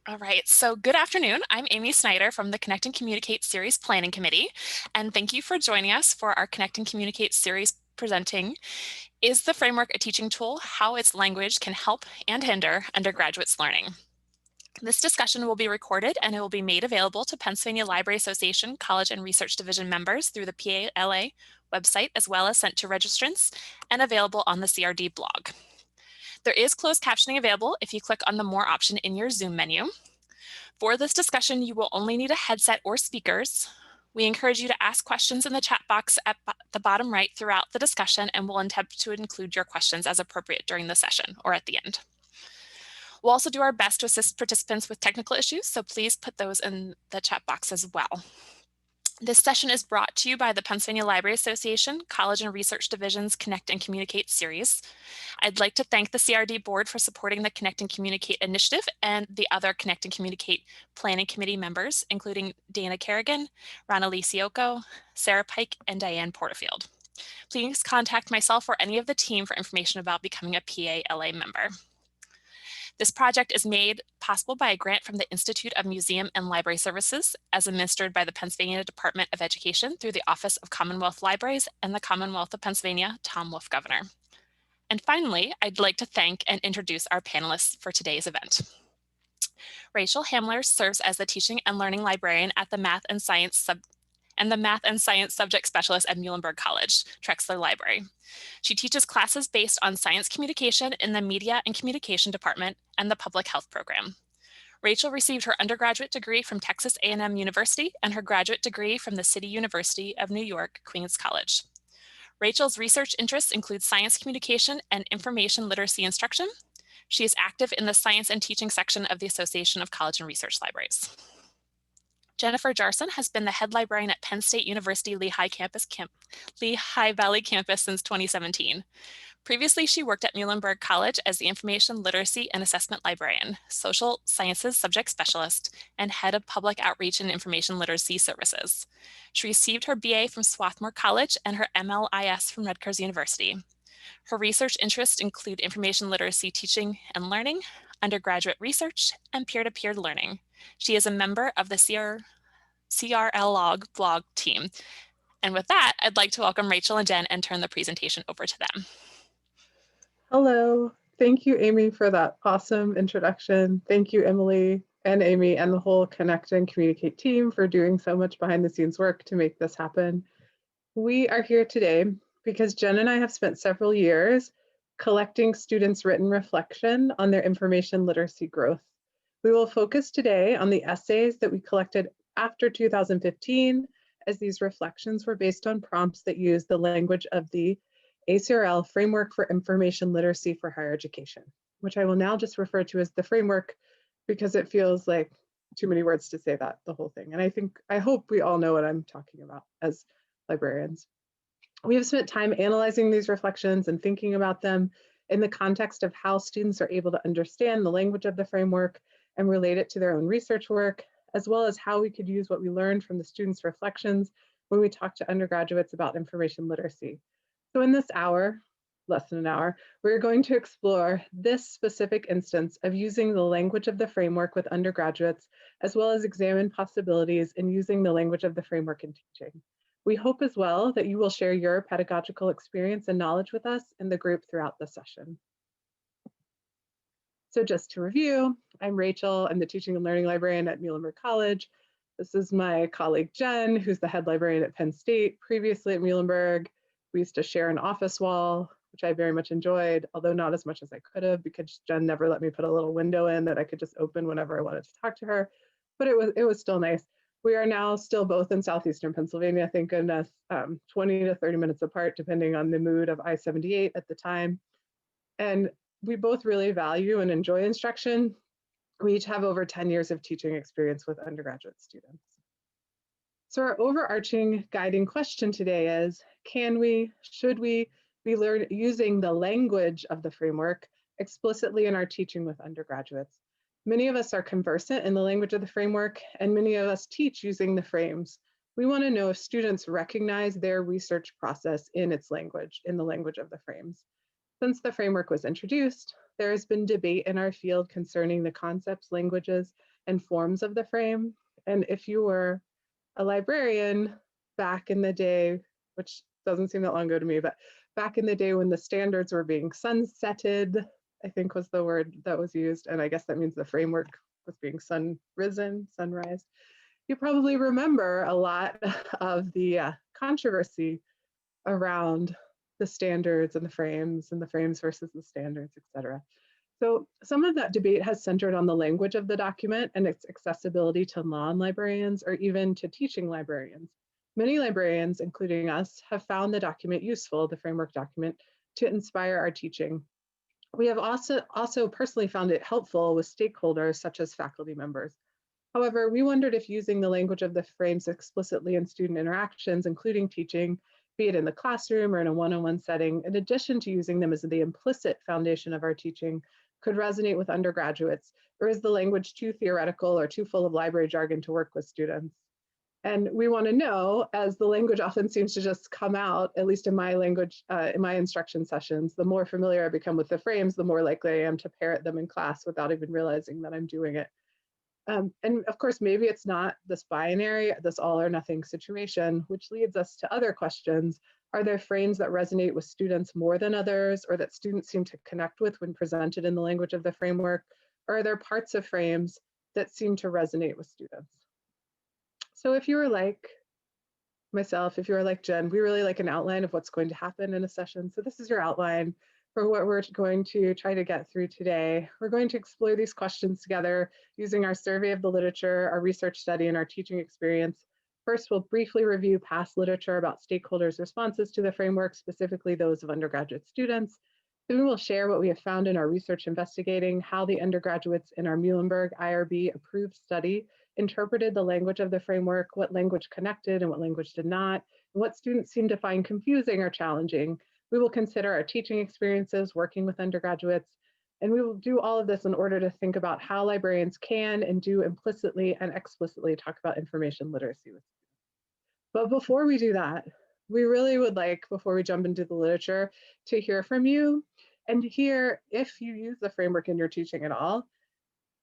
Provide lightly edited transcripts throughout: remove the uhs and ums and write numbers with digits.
All right, so good afternoon. I'm Amy Snyder from the Connect and Communicate Series Planning Committee, and thank you for joining us for our Connect and Communicate series presenting Is the Framework a Teaching Tool? How its language can help and hinder undergraduates' learning. This discussion will be recorded and it will be made available to Pennsylvania Library Association College and Research Division members through the PALA website, as well as sent to registrants and available on the CRD blog. There is closed captioning available if you click on the More option in your Zoom menu. For this discussion, you will only need a headset or speakers. We encourage you to ask questions in the chat box at the bottom right throughout the discussion, and we'll attempt to include your questions as appropriate during the session or at the end. We'll also do our best to assist participants with technical issues, so please put those in the chat box as well. This session is brought to you by the Pennsylvania Library Association College and Research Division's Connect and Communicate series. I'd like to thank the CRD board for supporting the Connect and Communicate initiative and the other Connect and Communicate Planning Committee members, including Dana Kerrigan, Rana Lisioko, Sarah Pike, and Diane Porterfield. Please contact myself or any of the team for information about becoming a PALA member. This project is made possible by a grant from the Institute of Museum and Library Services as administered by the Pennsylvania Department of Education through the Office of Commonwealth Libraries and the Commonwealth of Pennsylvania, Tom Wolf Governor. And finally, I'd like to thank and introduce our panelists for today's event. Rachel Hamelers serves as the Teaching and Learning Librarian at the Math and Science Subject Specialist at Muhlenberg College, Trexler Library. She teaches classes based on science communication in the Media and Communication Department and the Public Health Program. Rachel received her undergraduate degree from Texas A&M University and her graduate degree from the City University of New York, Queens College. Rachel's research interests include science communication and information literacy instruction. She is active in the science and teaching section of the Association of College and Research Libraries. Jennifer Jarson has been the head librarian at Penn State University Lehigh Valley campus since 2017. Previously, she worked at Muhlenberg College as the Information Literacy and Assessment Librarian, Social Sciences Subject Specialist, and Head of Public Outreach and Information Literacy Services. She received her BA from Swarthmore College and her MLIS from Rutgers University. Her research interests include information literacy teaching and learning, undergraduate research, and peer-to-peer learning. She is a member of the CRL blog team. And with that, I'd like to welcome Rachel and Jen and turn the presentation over to them. Hello. Thank you, Amy, for that awesome introduction. Thank you, Emily and Amy and the whole Connect and Communicate team for doing so much behind the scenes work to make this happen. We are here today because Jen and I have spent several years collecting students' written reflection on their information literacy growth. We will focus today on the essays that we collected after 2015, as these reflections were based on prompts that use the language of the ACRL Framework for Information Literacy for Higher Education, which I will now just refer to as the framework because it feels like too many words to say that, the whole thing. And I hope we all know what I'm talking about as librarians. We have spent time analyzing these reflections and thinking about them in the context of how students are able to understand the language of the framework and relate it to their own research work, as well as how we could use what we learned from the students' reflections when we talk to undergraduates about information literacy. So in this hour, less than an hour, we're going to explore this specific instance of using the language of the framework with undergraduates, as well as examine possibilities in using the language of the framework in teaching. We hope as well that you will share your pedagogical experience and knowledge with us in the group throughout the session. So just to review, I'm Rachel. I'm the Teaching and Learning Librarian at Muhlenberg College. This is my colleague Jen, who's the head librarian at Penn State, previously at Muhlenberg. We used to share an office wall, which I very much enjoyed, although not as much as I could have because Jen never let me put a little window in that I could just open whenever I wanted to talk to her, but it was still nice. We are now still both in southeastern Pennsylvania, thank goodness, 20 to 30 minutes apart, depending on the mood of I-78 at the time. And we both really value and enjoy instruction. We each have over 10 years of teaching experience with undergraduate students. So our overarching guiding question today is, should we be using the language of the framework explicitly in our teaching with undergraduates? Many of us are conversant in the language of the framework, and many of us teach using the frames. We want to know if students recognize their research process in its language, in the language of the frames. Since the framework was introduced, there has been debate in our field concerning the concepts, languages, and forms of the frame. And if you were a librarian back in the day, which doesn't seem that long ago to me, but back in the day when the standards were being sunsetted, I think was the word that was used. And I guess that means the framework was being sunrise. You probably remember a lot of the controversy around the standards and the frames versus the standards, et cetera. So some of that debate has centered on the language of the document and its accessibility to non-librarians or even to teaching librarians. Many librarians, including us, have found the document useful, the framework document, to inspire our teaching. We have also personally found it helpful with stakeholders such as faculty members. However, we wondered if using the language of the frames explicitly in student interactions, including teaching, be it in the classroom or in a one-on-one setting, in addition to using them as the implicit foundation of our teaching, could resonate with undergraduates, or is the language too theoretical or too full of library jargon to work with students? And we want to know, as the language often seems to just come out, at least in my language, in my instruction sessions, the more familiar I become with the frames, the more likely I am to parrot them in class without even realizing that I'm doing it. And of course, maybe it's not this binary, this all or nothing situation, which leads us to other questions. Are there frames that resonate with students more than others, or that students seem to connect with when presented in the language of the framework? Or are there parts of frames that seem to resonate with students? So if you were like myself, if you were like Jen, we really like an outline of what's going to happen in a session. So this is your outline for what we're going to try to get through today. We're going to explore these questions together using our survey of the literature, our research study, and our teaching experience. First, we'll briefly review past literature about stakeholders' responses to the framework, specifically those of undergraduate students. Then we will share what we have found in our research investigating how the undergraduates in our Muhlenberg IRB approved study interpreted the language of the framework, what language connected and what language did not, and what students seemed to find confusing or challenging. We will consider our teaching experiences working with undergraduates, and we will do all of this in order to think about how librarians can and do implicitly and explicitly talk about information literacy with students. But before we do that, we really would like, before we jump into the literature, to hear from you and to hear if you use the framework in your teaching at all.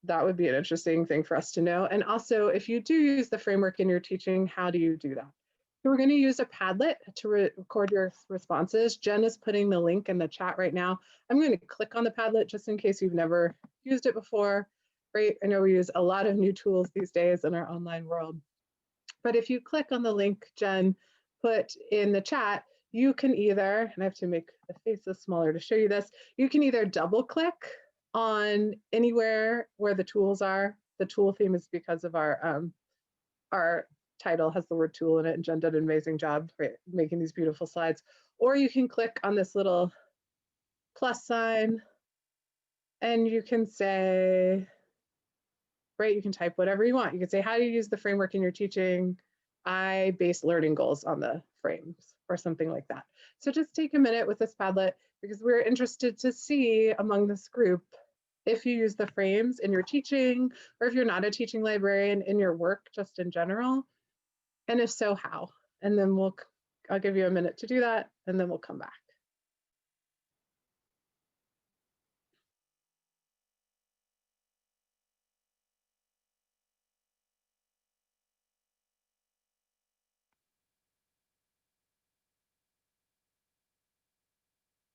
That would be an interesting thing for us to know. And also, if you do use the framework in your teaching, how do you do that? So we're going to use a Padlet to record your responses. Jen is putting the link in the chat right now. I'm going to click on the Padlet just in case you've never used it before. Right? I know we use a lot of new tools these days in our online world. But if you click on the link Jen put in the chat, you can either, and I have to make the faces smaller to show you this, you can either double click on anywhere where the tools are. The tool theme is because of our title has the word tool in it, and Jen did an amazing job making these beautiful slides. Or you can click on this little plus sign and you can say, right, you can type whatever you want. You can say, how do you use the framework in your teaching? I base learning goals on the frames or something like that. So just take a minute with this Padlet because we're interested to see among this group if you use the frames in your teaching, or if you're not a teaching librarian, in your work just in general, and if so, how? And then I'll give you a minute to do that, and then we'll come back.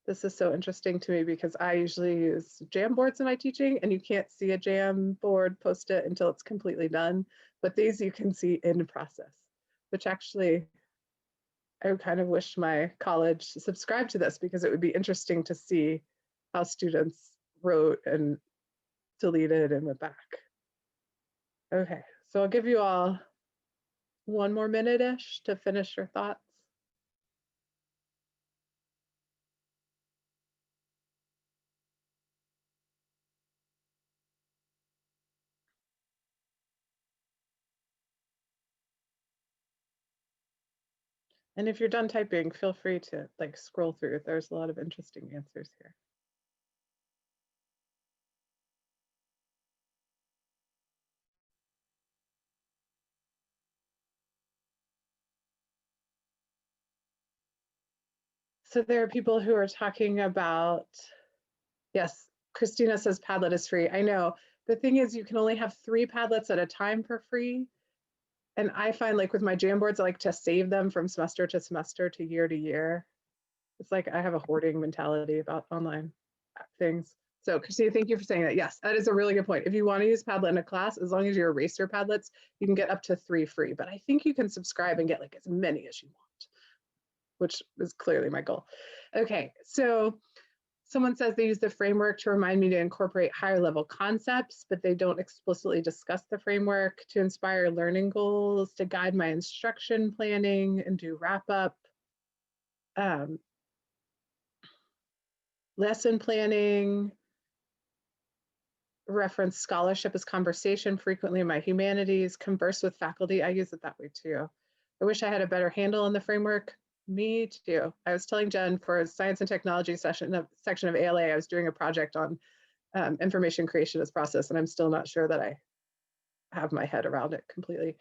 This is so interesting to me because I usually use Jamboards in my teaching, and you can't see a Jamboard post-it until it's completely done. But these you can see in process, which actually I kind of wish my college subscribed to this because it would be interesting to see how students wrote and deleted and went back. Okay, so I'll give you all one more minute-ish to finish your thoughts. And if you're done typing, feel free to scroll through. There's a lot of interesting answers here. So there are people who are talking about, yes, Christina says Padlet is free. I know The thing is, you can only have 3 Padlets at a time for free. And I find, like with my Jamboards, I like to save them from semester to semester to year. It's like I have a hoarding mentality about online things. So Christina, thank you for saying that. Yes, that is a really good point. If you want to use Padlet in a class, as long as you erase your Padlets, you can get up to 3 free. But I think you can subscribe and get like as many as you want, which is clearly my goal. Okay, so someone says they use the framework to remind me to incorporate higher level concepts, but they don't explicitly discuss the framework, to inspire learning goals, to guide my instruction planning and do Wrapup. Lesson planning, reference scholarship as conversation frequently in my humanities, converse with faculty. I use it that way too. I wish I had a better handle on the framework. Me too. I was telling Jen for a science and technology section of ALA, I was doing a project on information creation as process, and I'm still not sure that I have my head around it completely.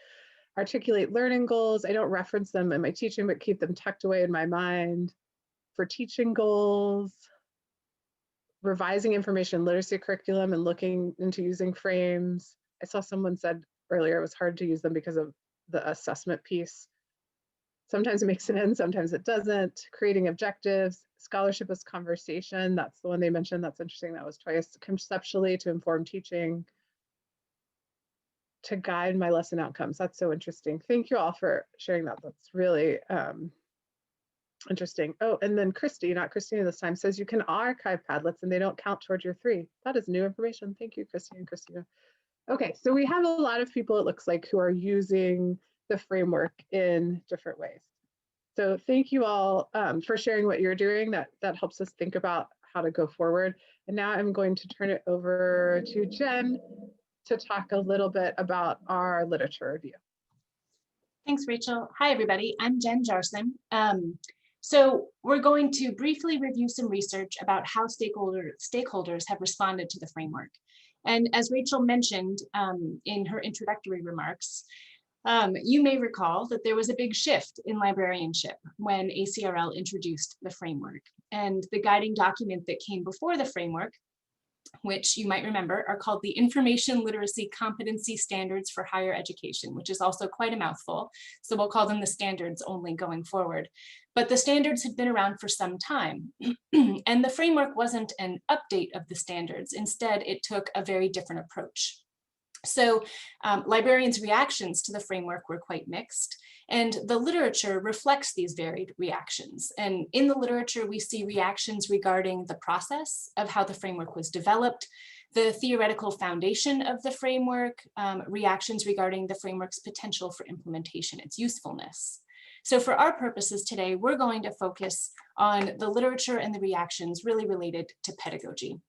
Articulate learning goals. I don't reference them in my teaching, but keep them tucked away in my mind. For teaching goals, revising information literacy curriculum and looking into using frames. I saw someone said earlier it was hard to use them because of the assessment piece. Sometimes it makes it in, sometimes it doesn't. Creating objectives, scholarship as conversation. That's the one they mentioned. That's interesting. That was twice. Conceptually to inform teaching. To guide my lesson outcomes. That's so interesting. Thank you all for sharing that. That's really interesting. Oh, and then Christy, not Christina this time, says you can archive Padlets and they don't count toward your 3. That is new information. Thank you, Christy and Christina. Okay, so we have a lot of people, it looks like, who are using the framework in different ways. So thank you all for sharing what you're doing. That helps us think about how to go forward. And now I'm going to turn it over to Jen to talk a little bit about our literature review. Thanks, Rachel. Hi, everybody. I'm Jen Jarson. So we're going to briefly review some research about how stakeholders have responded to the framework. And as Rachel mentioned in her introductory remarks, you may recall that there was a big shift in librarianship when ACRL introduced the framework. And the guiding document that came before the framework, which you might remember, are called the Information Literacy Competency Standards for Higher Education, which is also quite a mouthful. So we'll call them the standards only going forward. But the standards had been around for some time. And the framework wasn't an update of the standards. Instead, it took a very different approach. So librarians' reactions to the framework were quite mixed. And the literature reflects these varied reactions. And in the literature, we see reactions regarding the process of how the framework was developed, the theoretical foundation of the framework, reactions regarding the framework's potential for implementation, its usefulness. So for our purposes today, we're going to focus on the literature and the reactions really related to pedagogy.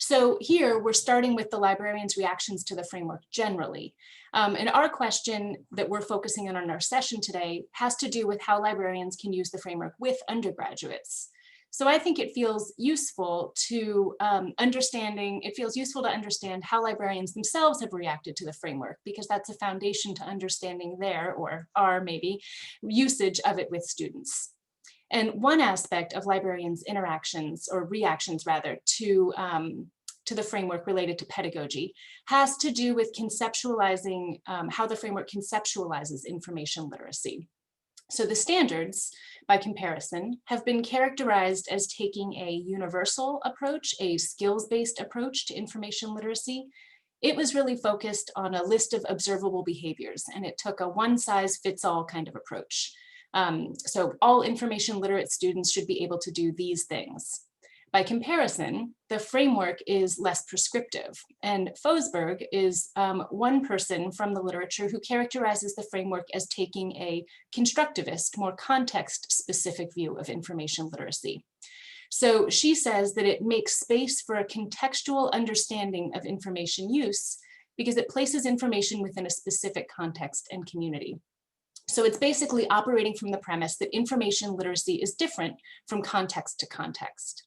So here we're starting with the librarians' reactions to the framework generally. And our question that we're focusing on our session today has to do with how librarians can use the framework with undergraduates. So I think it feels useful to understand how librarians themselves have reacted to the framework, because that's a foundation to understanding their, or our maybe, usage of it with students. And one aspect of librarians' interactions, or reactions rather, to the framework related to pedagogy has to do with conceptualizing how the framework conceptualizes information literacy. So the standards, by comparison, have been characterized as taking a universal approach, a skills-based approach to information literacy. It was really focused on a list of observable behaviors, and it took a one-size-fits-all kind of approach. So all information literate students should be able to do these things. By comparison, the framework is less prescriptive, and Fosberg is one person from the literature who characterizes the framework as taking a constructivist, more context-specific view of information literacy. So she says that it makes space for a contextual understanding of information use because it places information within a specific context and community. So it's basically operating from the premise that information literacy is different from context to context.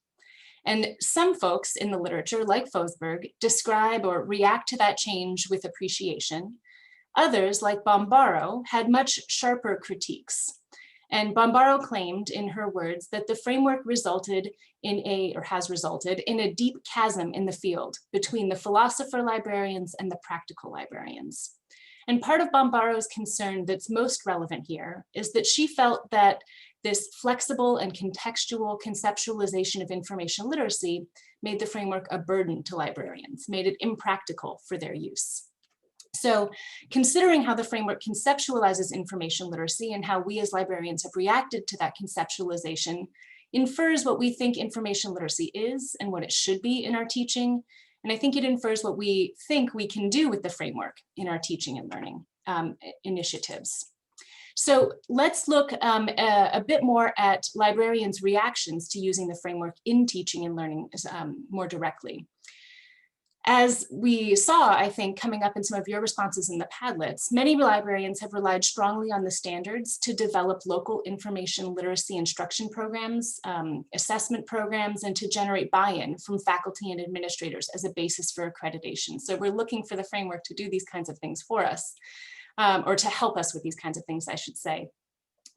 And some folks in the literature, like Fosberg, describe or react to that change with appreciation. Others, like Bombaro, had much sharper critiques. And Bombaro claimed, in her words, that the framework has resulted in a deep chasm in the field between the philosopher librarians and the practical librarians. And part of Bombaro's concern that's most relevant here is that she felt that this flexible and contextual conceptualization of information literacy made the framework a burden to librarians, made it impractical for their use. So considering how the framework conceptualizes information literacy and how we as librarians have reacted to that conceptualization infers what we think information literacy is and what it should be in our teaching. And I think it infers what we think we can do with the framework in our teaching and learning initiatives. So let's look a bit more at librarians' reactions to using the framework in teaching and learning more directly. As we saw, I think, coming up in some of your responses in the Padlets, many librarians have relied strongly on the standards to develop local information literacy instruction programs, assessment programs, and to generate buy-in from faculty and administrators as a basis for accreditation. So we're looking for the framework to do these kinds of things for us, or to help us with these kinds of things, I should say.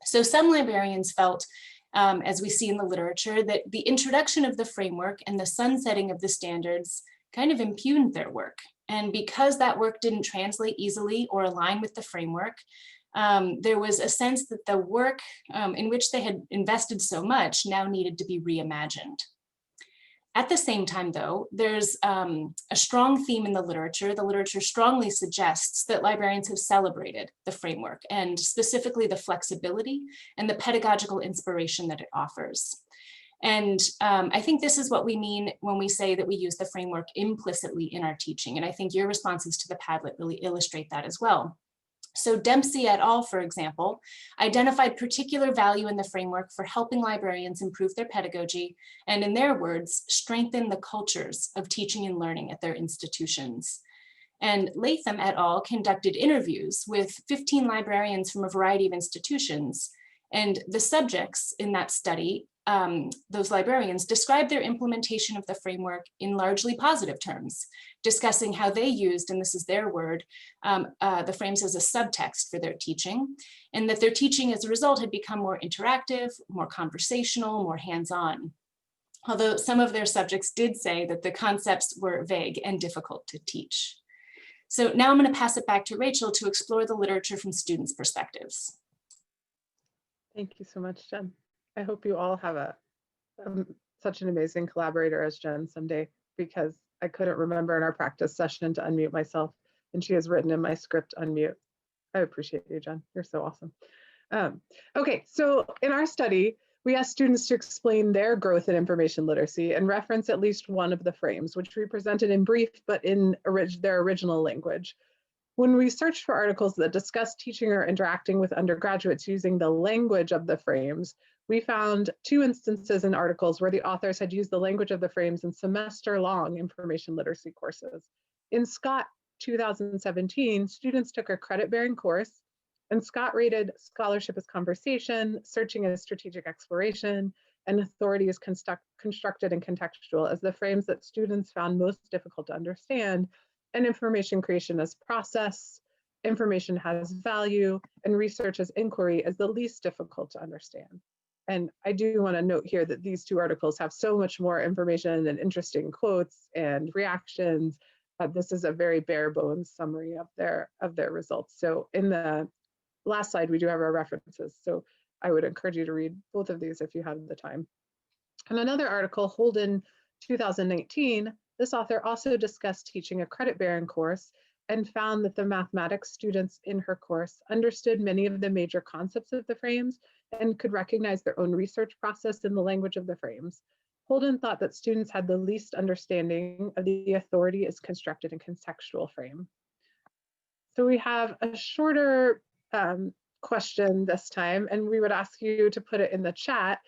So some librarians felt, as we see in the literature, that the introduction of the framework and the sunsetting of the standards kind of impugned their work. And because that work didn't translate easily or align with the framework, there was a sense that the work in which they had invested so much now needed to be reimagined. At the same time, though, there's a strong theme in the literature. The literature strongly suggests that librarians have celebrated the framework, and specifically the flexibility and the pedagogical inspiration that it offers. And I think this is what we mean when we say that we use the framework implicitly in our teaching. And I think your responses to the Padlet really illustrate that as well. So Dempsey et al., for example, identified particular value in the framework for helping librarians improve their pedagogy and, in their words, strengthen the cultures of teaching and learning at their institutions. And Latham et al. Conducted interviews with 15 librarians from a variety of institutions. And the subjects in that study, those librarians, described their implementation of the framework in largely positive terms, discussing how they used, and this is their word, the frames as a subtext for their teaching, and that their teaching as a result had become more interactive, more conversational, more hands-on. Although some of their subjects did say that the concepts were vague and difficult to teach. So now I'm going to pass it back to Rachel to explore the literature from students' perspectives. Thank you so much, Jen. I hope you all have such an amazing collaborator as Jen someday, because I couldn't remember in our practice session to unmute myself, and she has written in my script unmute. I appreciate you, Jen. You're so awesome. Okay, so in our study, we asked students to explain their growth in information literacy and reference at least one of the frames, which we presented in brief, but in their original language. When we searched for articles that discuss teaching or interacting with undergraduates using the language of the frames, we found 2 instances in articles where the authors had used the language of the frames in semester-long information literacy courses. In Scott 2017, students took a credit-bearing course, and Scott rated scholarship as conversation, searching as strategic exploration, and authority as constructed and contextual as the frames that students found most difficult to understand, and information creation as process, information has value, and research as inquiry as the least difficult to understand. And I do want to note here that these 2 articles have so much more information and interesting quotes and reactions. This is a very bare bones summary of their results. So in the last slide, we do have our references. So I would encourage you to read both of these if you have the time. And another article, Holden 2019, this author also discussed teaching a credit-bearing course and found that the mathematics students in her course understood many of the major concepts of the frames and could recognize their own research process in the language of the frames. Holden thought that students had the least understanding of the authority as constructed and contextual frame. So we have a shorter question this time, and we would ask you to put it in the chat.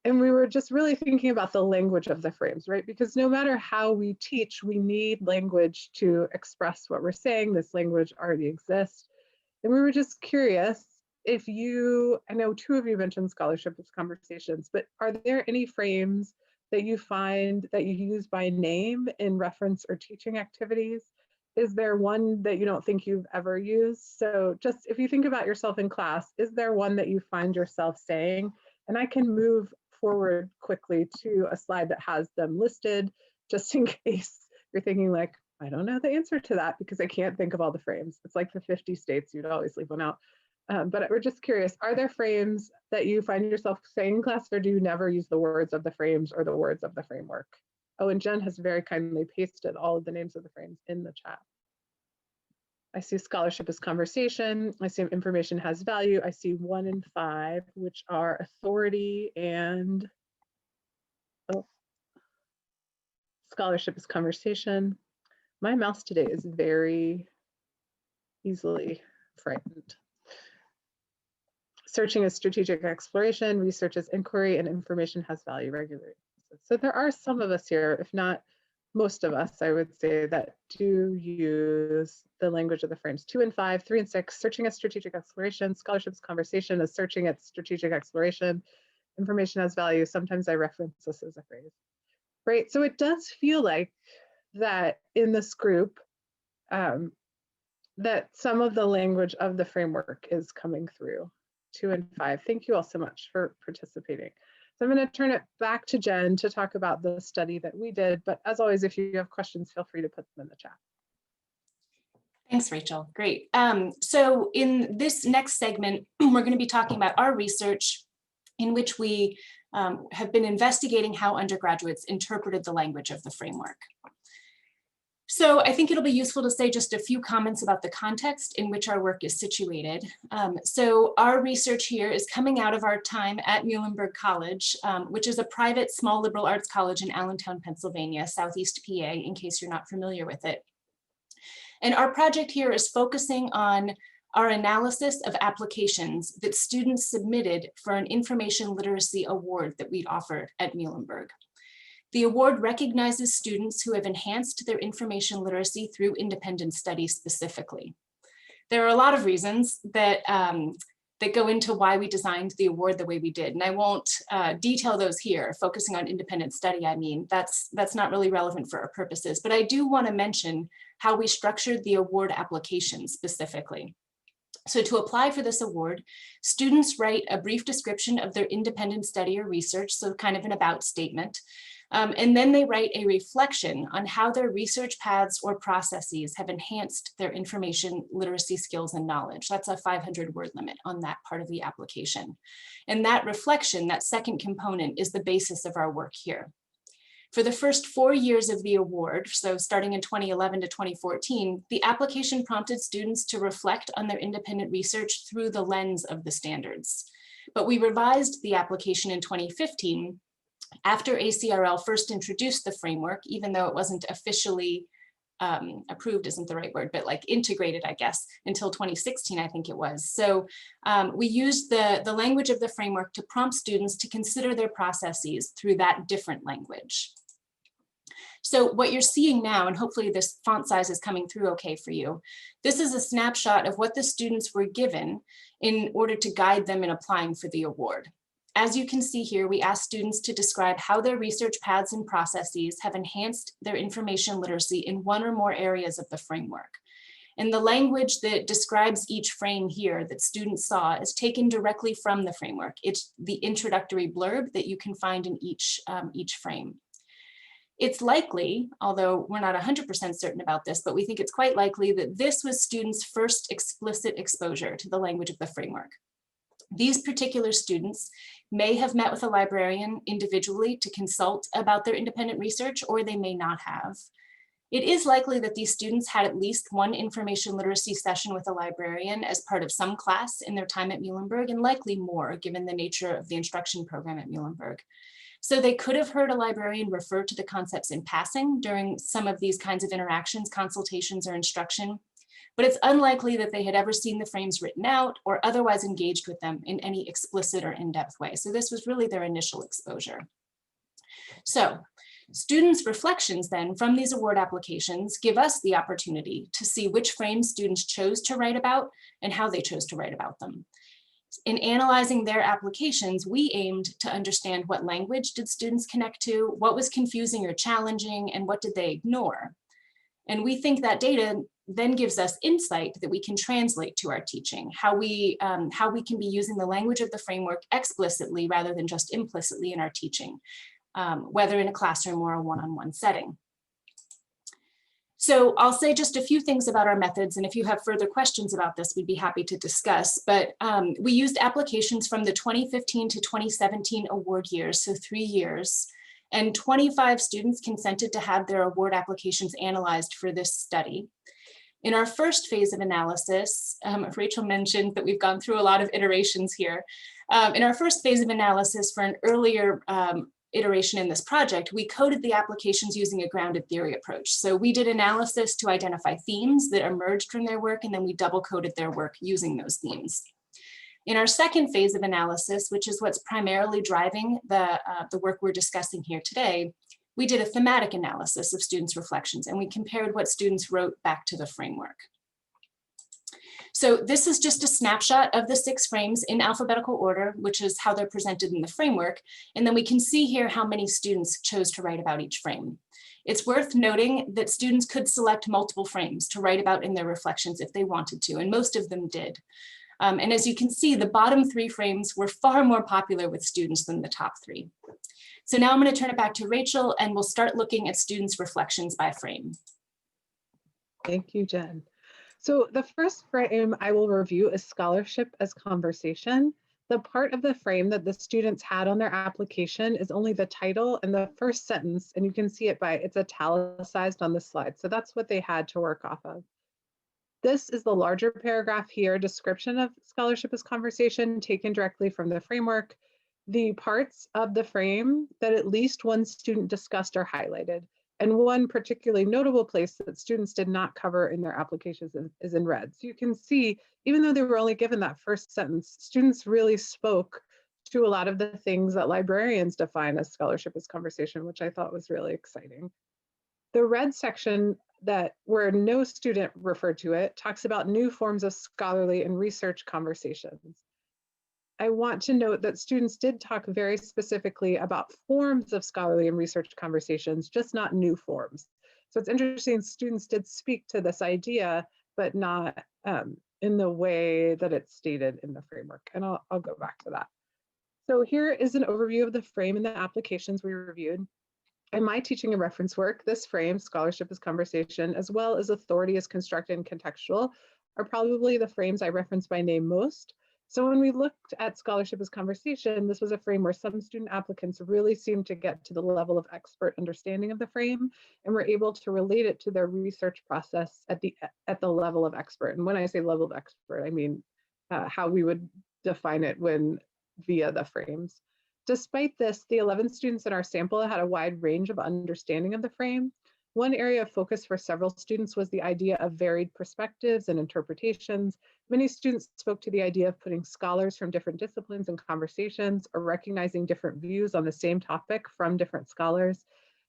And we were just really thinking about the language of the frames, right? Because no matter how we teach, we need language to express what we're saying. This language already exists. And we were just curious if I know 2 of you mentioned scholarship as conversations, but are there any frames that you find that you use by name in reference or teaching activities? Is there one that you don't think you've ever used? So just if you think about yourself in class, is there one that you find yourself saying? And I can move forward quickly to a slide that has them listed, just in case you're thinking like, I don't know the answer to that because I can't think of all the frames. It's like the 50 states, you'd always leave one out. But we're just curious, are there frames that you find yourself saying in class, or do you never use the words of the frames or the words of the framework? Oh, and Jen has very kindly pasted all of the names of the frames in the chat. I see scholarship is conversation. I see information has value. I see 1 and 5, which are authority and scholarship is conversation. My mouse today is very easily frightened. Searching is strategic exploration, research is inquiry, and information has value regularly. So there are some of us here, if not most of us, I would say, that do use the language of the frames. 2 and 5, 3 and 6, searching as strategic exploration, scholarship's conversation is searching at strategic exploration, information has value. Sometimes I reference this as a phrase. Right, so it does feel like that in this group, that some of the language of the framework is coming through. 2 and 5. Thank you all so much for participating. So I'm going to turn it back to Jen to talk about the study that we did. But as always, if you have questions, feel free to put them in the chat. Thanks, Rachel. Great. So in this next segment, we're going to be talking about our research in which we have been investigating how undergraduates interpreted the language of the framework. So I think it'll be useful to say just a few comments about the context in which our work is situated. So our research here is coming out of our time at Muhlenberg College, which is a private small liberal arts college in Allentown, Pennsylvania, Southeast PA, in case you're not familiar with it. And our project here is focusing on our analysis of applications that students submitted for an information literacy award that we'd offered at Muhlenberg. The award recognizes students who have enhanced their information literacy through independent study specifically. There are a lot of reasons that, that go into why we designed the award the way we did, and I won't detail those here. Focusing on independent study, I mean, that's not really relevant for our purposes, but I do want to mention how we structured the award application specifically. So to apply for this award, students write a brief description of their independent study or research, so kind of an about statement. And then they write a reflection on how their research paths or processes have enhanced their information literacy skills and knowledge. That's a 500-word limit on that part of the application. And that reflection, that second component, is the basis of our work here. For the first 4 years of the award, so starting in 2011 to 2014, the application prompted students to reflect on their independent research through the lens of the standards. But we revised the application in 2015 after ACRL first introduced the framework, even though it wasn't officially approved isn't the right word, but like integrated, I guess, until 2016, I think it was. So we used the language of the framework to prompt students to consider their processes through that different language. So what you're seeing now, and hopefully this font size is coming through okay for you, this is a snapshot of what the students were given in order to guide them in applying for the award. As you can see here, we asked students to describe how their research paths and processes have enhanced their information literacy in one or more areas of the framework. And the language that describes each frame here that students saw is taken directly from the framework. It's the introductory blurb that you can find in each frame. It's likely, although we're not 100% certain about this, but we think it's quite likely that this was students' first explicit exposure to the language of the framework. These particular students may have met with a librarian individually to consult about their independent research, or they may not have. It is likely that these students had at least one information literacy session with a librarian as part of some class in their time at Muhlenberg, and likely more given the nature of the instruction program at Muhlenberg. So they could have heard a librarian refer to the concepts in passing during some of these kinds of interactions, consultations, or instruction, but it's unlikely that they had ever seen the frames written out or otherwise engaged with them in any explicit or in-depth way. So this was really their initial exposure. So students' reflections then from these award applications give us the opportunity to see which frames students chose to write about and how they chose to write about them. In analyzing their applications, we aimed to understand what language did students connect to, what was confusing or challenging, and what did they ignore. And we think that data then gives us insight that we can translate to our teaching, how we can be using the language of the framework explicitly rather than just implicitly in our teaching, whether in a classroom or a one-on-one setting. So I'll say just a few things about our methods, and if you have further questions about this, we'd be happy to discuss. But we used applications from the 2015 to 2017 award years, so 3 years, and 25 students consented to have their award applications analyzed for this study. In our first phase of analysis, Rachel mentioned that we've gone through a lot of iterations here. In our first phase of analysis for an earlier iteration in this project, we coded the applications using a grounded theory approach. So we did analysis to identify themes that emerged from their work, and then we double coded their work using those themes. In our second phase of analysis, which is what's primarily driving the work we're discussing here today, we did a thematic analysis of students' reflections, and we compared what students wrote back to the framework. So this is just a snapshot of the 6 frames in alphabetical order, which is how they're presented in the framework. And then we can see here how many students chose to write about each frame. It's worth noting that students could select multiple frames to write about in their reflections if they wanted to, and most of them did. And as you can see, the bottom 3 frames were far more popular with students than the top 3. So now I'm going to turn it back to Rachel, and we'll start looking at students' reflections by frame. Thank you, Jen. So the first frame I will review is scholarship as conversation. The part of the frame that the students had on their application is only the title and the first sentence, and you can see it's italicized on the slide. So that's what they had to work off of. This is the larger paragraph here, description of scholarship as conversation taken directly from the framework. The parts of the frame that at least one student discussed are highlighted. And one particularly notable place that students did not cover in their applications is in red. So you can see, even though they were only given that first sentence, students really spoke to a lot of the things that librarians define as scholarship as conversation, which I thought was really exciting. The red section where no student referred to it talks about new forms of scholarly and research conversations. I want to note that students did talk very specifically about forms of scholarly and research conversations, just not new forms. So it's interesting, students did speak to this idea, but not in the way that it's stated in the framework. And I'll go back to that. So here is an overview of the frame and the applications we reviewed. In my teaching and reference work, this frame, scholarship as conversation, as well as authority as constructed and contextual, are probably the frames I reference by name most. So when we looked at scholarship as conversation, this was a frame where some student applicants really seemed to get to the level of expert understanding of the frame and were able to relate it to their research process at the level of expert. And when I say level of expert, I mean how we would define it via the frames. Despite this, the 11 students in our sample had a wide range of understanding of the frame. One area of focus for several students was the idea of varied perspectives and interpretations. Many students spoke to the idea of putting scholars from different disciplines in conversations or recognizing different views on the same topic from different scholars.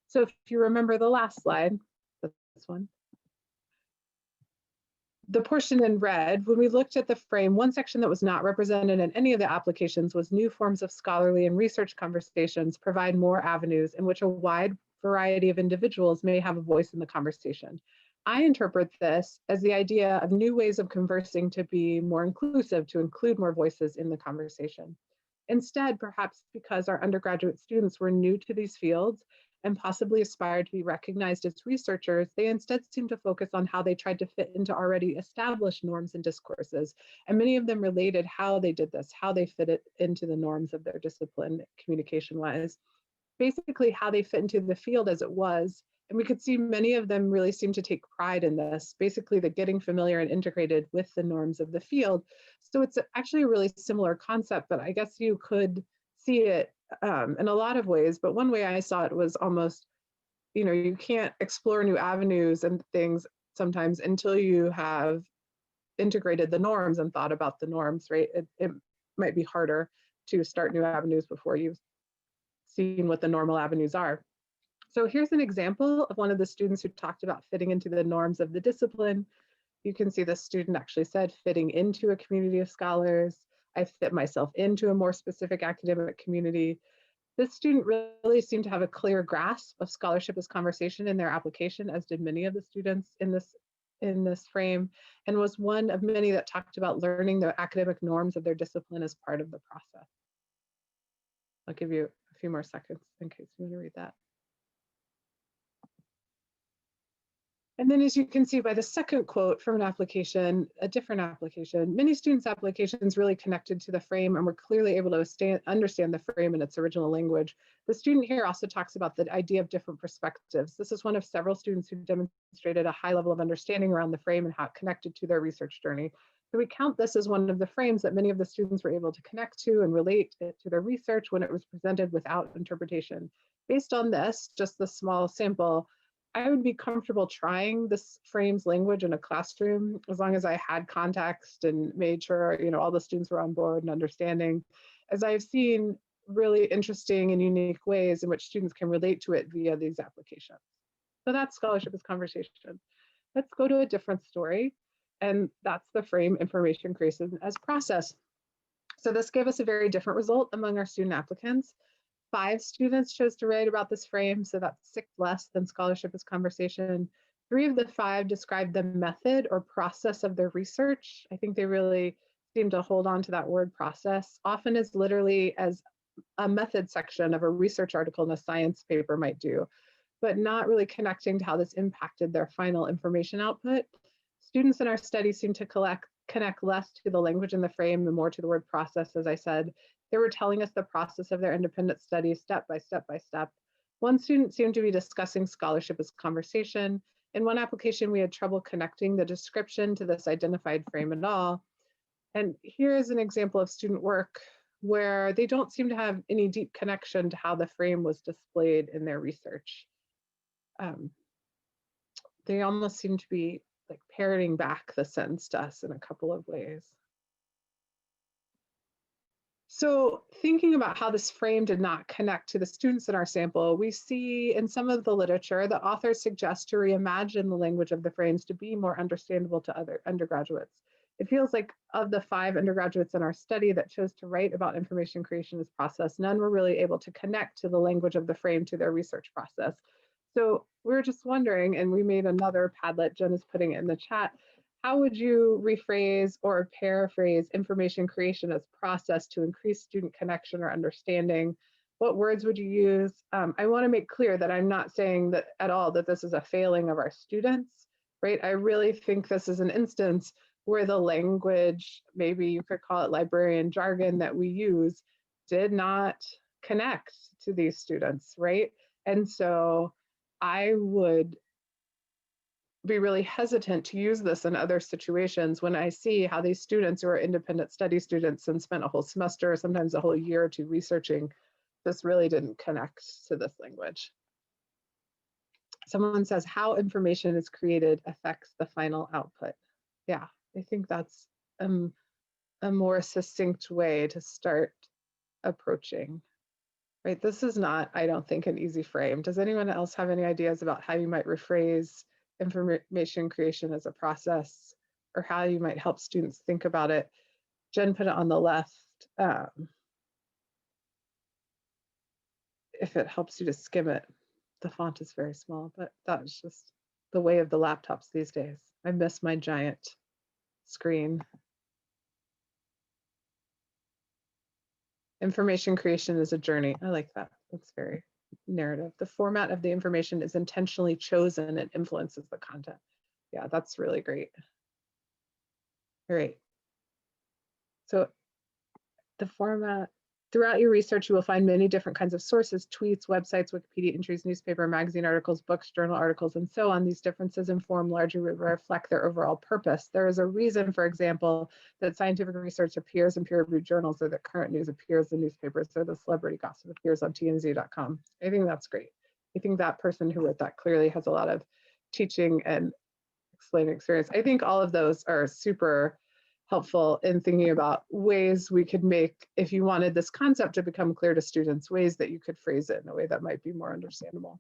So if you remember the last slide, this one, the portion in red, when we looked at the frame, one section that was not represented in any of the applications was new forms of scholarly and research conversations provide more avenues in which a wide variety of individuals may have a voice in the conversation. I interpret this as the idea of new ways of conversing to be more inclusive, to include more voices in the conversation. Instead, perhaps because our undergraduate students were new to these fields and possibly aspired to be recognized as researchers, they instead seemed to focus on how they tried to fit into already established norms and discourses. And many of them related how they did this, how they fit it into the norms of their discipline, communication-wise. Basically how they fit into the field as it was. And we could see many of them really seem to take pride in this, basically the getting familiar and integrated with the norms of the field. So it's actually a really similar concept, but I guess you could see it in a lot of ways. But one way I saw it was almost, you can't explore new avenues and things sometimes until you have integrated the norms and thought about the norms, right? It might be harder to start new avenues before you've seen what the normal avenues are. So here's an example of one of the students who talked about fitting into the norms of the discipline. You can see the student actually said, fitting into a community of scholars. I fit myself into a more specific academic community. This student really seemed to have a clear grasp of scholarship as conversation in their application, as did many of the students in this frame, and was one of many that talked about learning the academic norms of their discipline as part of the process. I'll give you a few more seconds in case you want to read that. And then, as you can see by the second quote from an application, a different application, many students' applications really connected to the frame and were clearly able to understand the frame in its original language. The student here also talks about the idea of different perspectives. This is one of several students who demonstrated a high level of understanding around the frame and how it connected to their research journey. So we count this as one of the frames that many of the students were able to connect to and relate it to their research when it was presented without interpretation. Based on this, just the small sample, I would be comfortable trying this frame's language in a classroom as long as I had context and made sure, all the students were on board and understanding, as I've seen really interesting and unique ways in which students can relate to it via these applications. So that's scholarship as conversation. Let's go to a different story, and that's the frame information creation as process. So this gave us a very different result among our student applicants. 5 students chose to write about this frame, so that's 6 less than scholarship as conversation. 3 of the 5 described the method or process of their research. I think they really seem to hold on to that word process, often as literally as a method section of a research article in a science paper might do, but not really connecting to how this impacted their final information output. Students in our study seem to connect less to the language in the frame and more to the word process, as I said. They were telling us the process of their independent study step by step by step. One student seemed to be discussing scholarship as conversation. In one application, we had trouble connecting the description to this identified frame at all. And here is an example of student work where they don't seem to have any deep connection to how the frame was displayed in their research. They almost seem to be like parroting back the sentence to us in a couple of ways. So thinking about how this frame did not connect to the students in our sample, we see in some of the literature that authors suggest to reimagine the language of the frames to be more understandable to other undergraduates. It feels like of the 5 undergraduates in our study that chose to write about information creation as process, none were really able to connect to the language of the frame to their research process. So we're just wondering, and we made another Padlet, Jen is putting it in the chat, how would you rephrase or paraphrase information creation as process to increase student connection or understanding? What words would you use? I want to make clear that I'm not saying that at all that this is a failing of our students, right? I really think this is an instance where the language, maybe you could call it librarian jargon that we use, did not connect to these students, right? And so I would be really hesitant to use this in other situations when I see how these students who are independent study students and spent a whole semester, sometimes a whole year or two researching, this really didn't connect to this language. Someone says how information is created affects the final output. Yeah, I think that's a more succinct way to start approaching. Right, this is not, I don't think, an easy frame. Does anyone else have any ideas about how you might rephrase information creation as a process, or how you might help students think about it? Jen put it on the left. If it helps you to skim it, the font is very small, but that's just the way of the laptops these days. I miss my giant screen. Information creation is a journey. I like that. That's very narrative. The format of the information is intentionally chosen and influences the content. Yeah, that's really great. All right. So the format, throughout your research, you will find many different kinds of sources, tweets, websites, Wikipedia entries, newspaper, magazine articles, books, journal articles, and so on. These differences inform largely reflect their overall purpose. There is a reason, for example, that scientific research appears in peer-reviewed journals, or that current news appears in newspapers, or the celebrity gossip appears on TMZ.com. I think that's great. I think that person who wrote that clearly has a lot of teaching and explaining experience. I think all of those are super helpful in thinking about ways we could make, if you wanted this concept to become clear to students, ways that you could phrase it in a way that might be more understandable.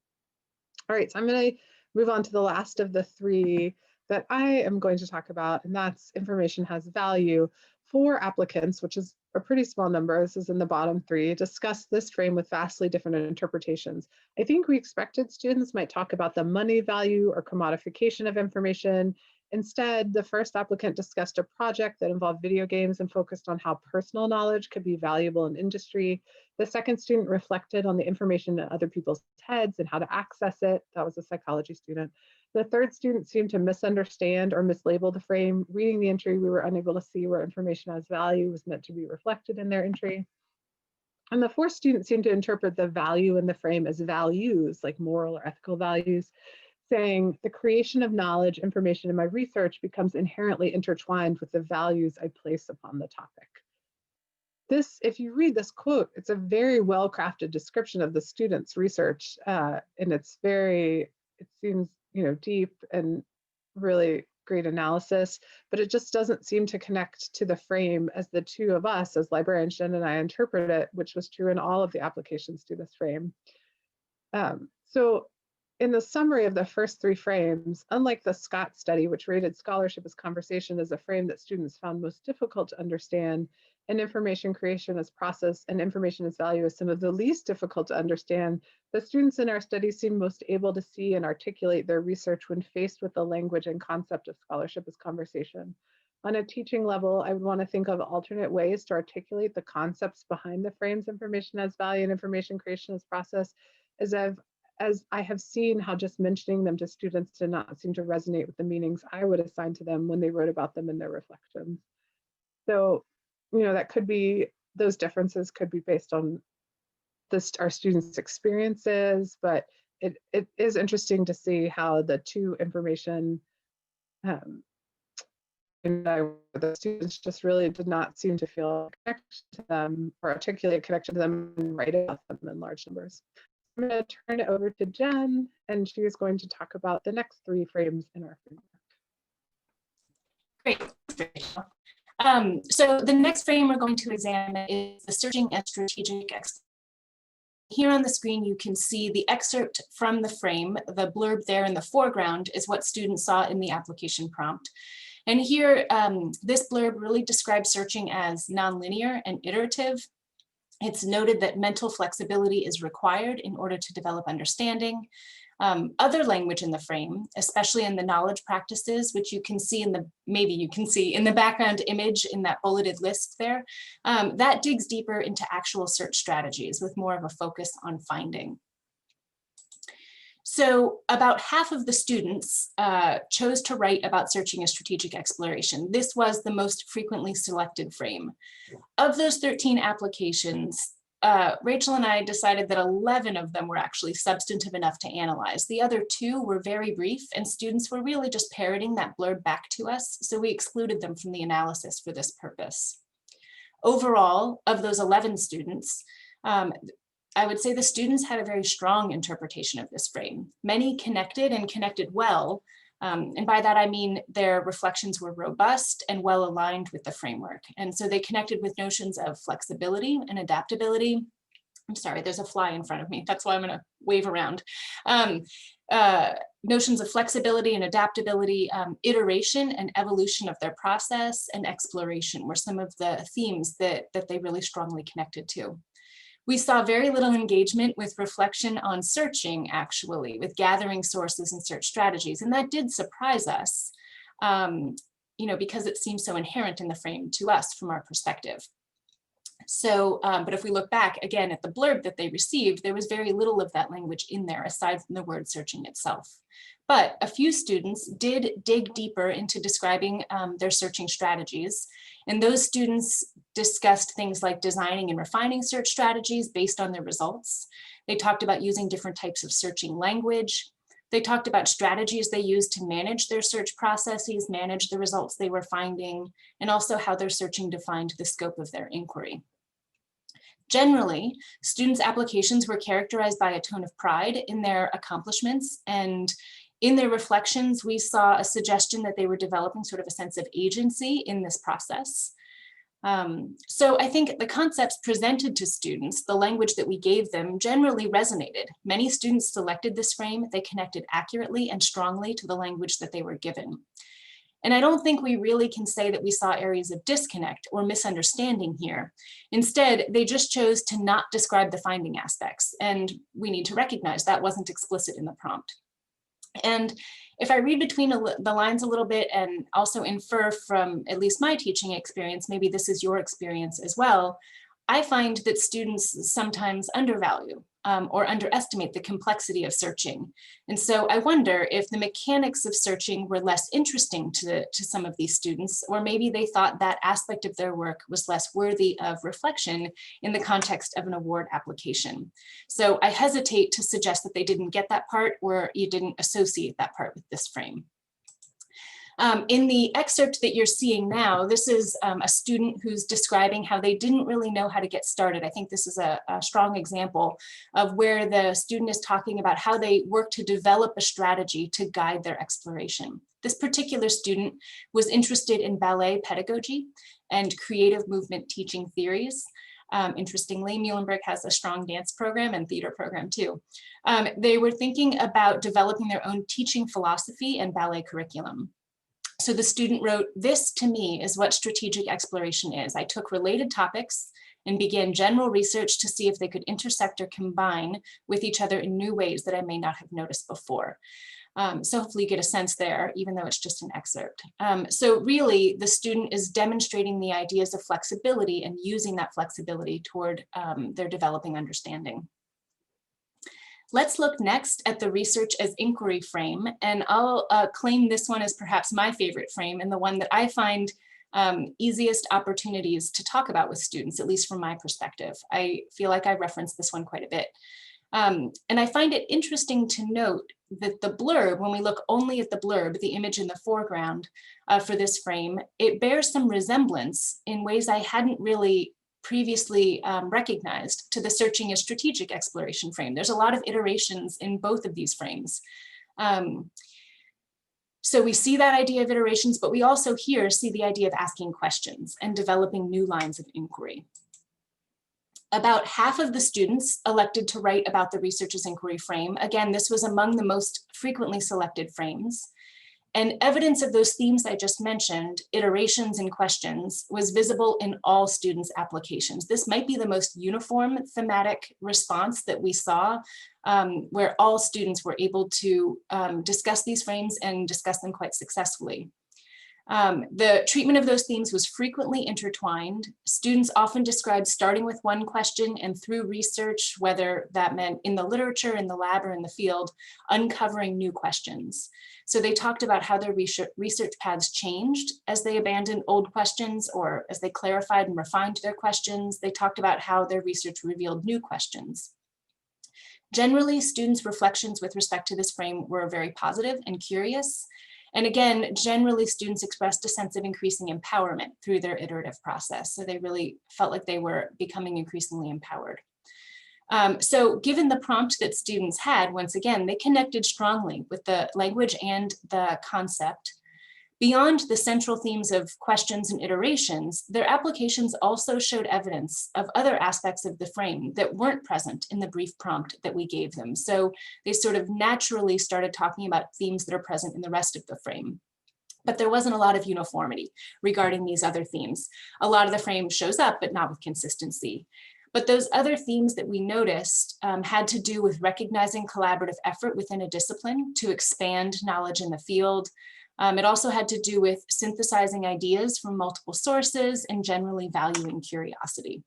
All right, so I'm going to move on to the last of the 3 that I am going to talk about, and that's information has value. 4 applicants, which is a pretty small number, this is in the bottom 3, discussed this frame with vastly different interpretations. I think we expected students might talk about the money value or commodification of information. Instead, the first applicant discussed a project that involved video games and focused on how personal knowledge could be valuable in industry. The second student reflected on the information in other people's heads and how to access it. That was a psychology student. The third student seemed to misunderstand or mislabel the frame. Reading the entry, we were unable to see where information as value was meant to be reflected in their entry. And the fourth student seemed to interpret the value in the frame as values, like moral or ethical values, saying the creation of knowledge, information in my research becomes inherently intertwined with the values I place upon the topic. This, if you read this quote, it's a very well-crafted description of the student's research, and it's very, it seems, deep and really great analysis, but it just doesn't seem to connect to the frame as the two of us, as librarians, Jen and I, interpret it, which was true in all of the applications to this frame. So in the summary of the first 3 frames, unlike the Scott study, which rated scholarship as conversation as a frame that students found most difficult to understand, and information creation as process and information as value as some of the least difficult to understand, the students in our study seem most able to see and articulate their research when faced with the language and concept of scholarship as conversation. On a teaching level, I would want to think of alternate ways to articulate the concepts behind the frames information as value and information creation as process, as I have seen how just mentioning them to students did not seem to resonate with the meanings I would assign to them when they wrote about them in their reflections. So, that could be, those differences could be based on our students' experiences, but it is interesting to see how the 2 information the students just really did not seem to feel connected to them or articulate a connection to them and write about them in large numbers. I'm going to turn it over to Jen, and she is going to talk about the next 3 frames in our framework. Great. So the next frame we're going to examine is the searching and strategic exploration. Here on the screen, you can see the excerpt from the frame. The blurb there in the foreground is what students saw in the application prompt. And here, this blurb really describes searching as nonlinear and iterative. It's noted that mental flexibility is required in order to develop understanding. Other language in the frame, especially in the knowledge practices, which you can see in the, maybe you can see in the background image in that bulleted list there, that digs deeper into actual search strategies with more of a focus on finding. So about half of the students chose to write about searching a strategic exploration. This was the most frequently selected frame. Of those 13 applications, Rachel and I decided that 11 of them were actually substantive enough to analyze. The other 2 were very brief, and students were really just parroting that blurb back to us, so we excluded them from the analysis for this purpose. Overall, of those 11 students, I would say the students had a very strong interpretation of this frame. Many connected and connected well, and by that I mean their reflections were robust and well aligned with the framework. And so they connected with notions of flexibility and adaptability. I'm sorry, there's a fly in front of me. That's why I'm gonna wave around. Notions of flexibility and adaptability, iteration and evolution of their process, and exploration were some of the themes that they really strongly connected to. We saw very little engagement with reflection on searching, actually, with gathering sources and search strategies. And that did surprise us, because it seems so inherent in the frame to us from our perspective. So, but if we look back again at the blurb that they received, there was very little of that language in there aside from the word searching itself. But a few students did dig deeper into describing their searching strategies. And those students discussed things like designing and refining search strategies based on their results. They talked about using different types of searching language. They talked about strategies they used to manage their search processes, manage the results they were finding, and also how their searching defined the scope of their inquiry. Generally, students' applications were characterized by a tone of pride in their accomplishments, and in their reflections, we saw a suggestion that they were developing sort of a sense of agency in this process. So I think the concepts presented to students, the language that we gave them, generally resonated. Many students selected this frame. They connected accurately and strongly to the language that they were given. And I don't think we really can say that we saw areas of disconnect or misunderstanding here. Instead, they just chose to not describe the finding aspects, and we need to recognize that wasn't explicit in the prompt. And if I read between the lines a little bit and also infer from at least my teaching experience, maybe this is your experience as well, I find that students sometimes undervalue or underestimate the complexity of searching. And so I wonder if the mechanics of searching were less interesting to some of these students, or maybe they thought that aspect of their work was less worthy of reflection in the context of an award application. So I hesitate to suggest that they didn't get that part, or you didn't associate that part with this frame. In the excerpt that you're seeing now, this is a student who's describing how they didn't really know how to get started. I think this is a strong example of where the student is talking about how they work to develop a strategy to guide their exploration. This particular student was interested in ballet pedagogy and creative movement teaching theories. Interestingly, Muhlenberg has a strong dance program and theater program too. They were thinking about developing their own teaching philosophy and ballet curriculum. So the student wrote, "This to me is what strategic exploration is. I took related topics and began general research to see if they could intersect or combine with each other in new ways that I may not have noticed before." So hopefully you get a sense there, even though it's just an excerpt. So really the student is demonstrating the ideas of flexibility and using that flexibility toward their developing understanding. Let's look next at the research as inquiry frame, and I'll claim this one as perhaps my favorite frame and the one that I find easiest opportunities to talk about with students, at least from my perspective. I feel like I reference this one quite a bit. And I find it interesting to note that the blurb, when we look only at the blurb, the image in the foreground for this frame, it bears some resemblance in ways I hadn't really previously recognized to the searching as strategic exploration frame. There's a lot of iterations in both of these frames. So we see that idea of iterations, but we also here see the idea of asking questions and developing new lines of inquiry. About half of the students elected to write about the research as inquiry frame. Again, this was among the most frequently selected frames. And evidence of those themes I just mentioned, iterations and questions, was visible in all students' applications. This might be the most uniform thematic response that we saw, where all students were able to discuss these frames and discuss them quite successfully. The treatment of those themes was frequently intertwined. Students often described starting with one question and through research, whether that meant in the literature, in the lab, or in the field, uncovering new questions. So they talked about how their research paths changed as they abandoned old questions or as they clarified and refined their questions. They talked about how their research revealed new questions. Generally, students' reflections with respect to this frame were very positive and curious. And again, generally students expressed a sense of increasing empowerment through their iterative process. So they really felt like they were becoming increasingly empowered. So given the prompt that students had, once again, they connected strongly with the language and the concept. Beyond the central themes of questions and iterations, their applications also showed evidence of other aspects of the frame that weren't present in the brief prompt that we gave them. So they sort of naturally started talking about themes that are present in the rest of the frame. But there wasn't a lot of uniformity regarding these other themes. A lot of the frame shows up, but not with consistency. But those other themes that we noticed had to do with recognizing collaborative effort within a discipline to expand knowledge in the field. It also had to do with synthesizing ideas from multiple sources and generally valuing curiosity.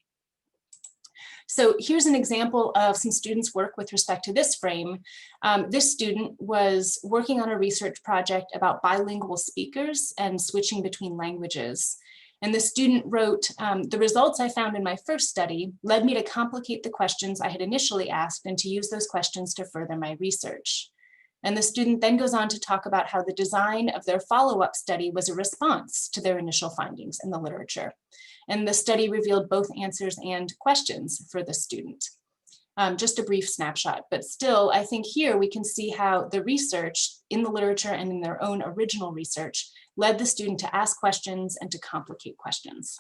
So here's an example of some students' work with respect to this frame. This student was working on a research project about bilingual speakers and switching between languages. And the student wrote, "The results I found in my first study led me to complicate the questions I had initially asked and to use those questions to further my research." And the student then goes on to talk about how the design of their follow-up study was a response to their initial findings in the literature. And the study revealed both answers and questions for the student. Just a brief snapshot, but still, I think here we can see how the research in the literature and in their own original research led the student to ask questions and to complicate questions.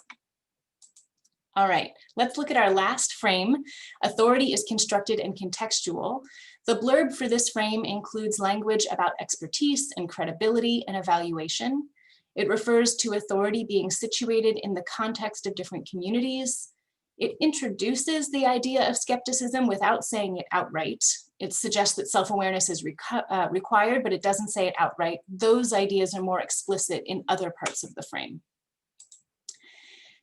All right, let's look at our last frame. Authority is constructed and contextual. The blurb for this frame includes language about expertise and credibility and evaluation. It refers to authority being situated in the context of different communities. It introduces the idea of skepticism without saying it outright. It suggests that self-awareness is required, but it doesn't say it outright. Those ideas are more explicit in other parts of the frame.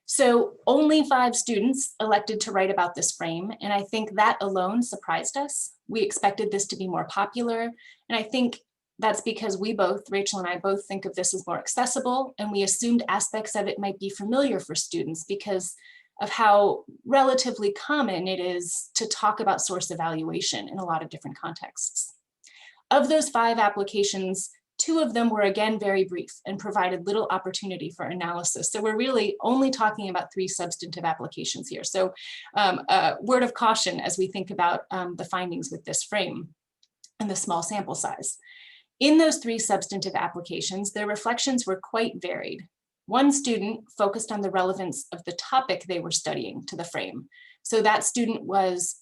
So only 5 students elected to write about this frame, and I think that alone surprised us. We expected this to be more popular, and I think that's because we both, Rachel and I both, think of this as more accessible, and we assumed aspects of it might be familiar for students because of how relatively common it is to talk about source evaluation in a lot of different contexts. Of those 5 applications, 2 of them were again very brief and provided little opportunity for analysis. So we're really only talking about 3 substantive applications here. So a word of caution as we think about the findings with this frame and the small sample size. In those 3 substantive applications, their reflections were quite varied. One student focused on the relevance of the topic they were studying to the frame. So that student was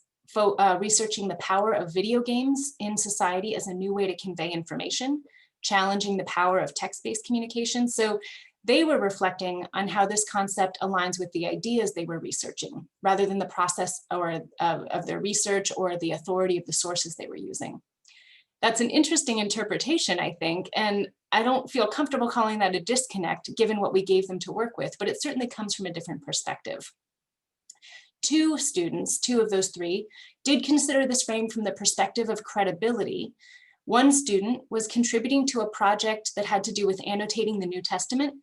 researching the power of video games in society as a new way to convey information, challenging the power of text-based communication. So they were reflecting on how this concept aligns with the ideas they were researching, rather than the process of their research or the authority of the sources they were using. That's an interesting interpretation, I think, and I don't feel comfortable calling that a disconnect given what we gave them to work with, but it certainly comes from a different perspective. 2 students, 2 of those 3, did consider this frame from the perspective of credibility. One student was contributing to a project that had to do with annotating the New Testament,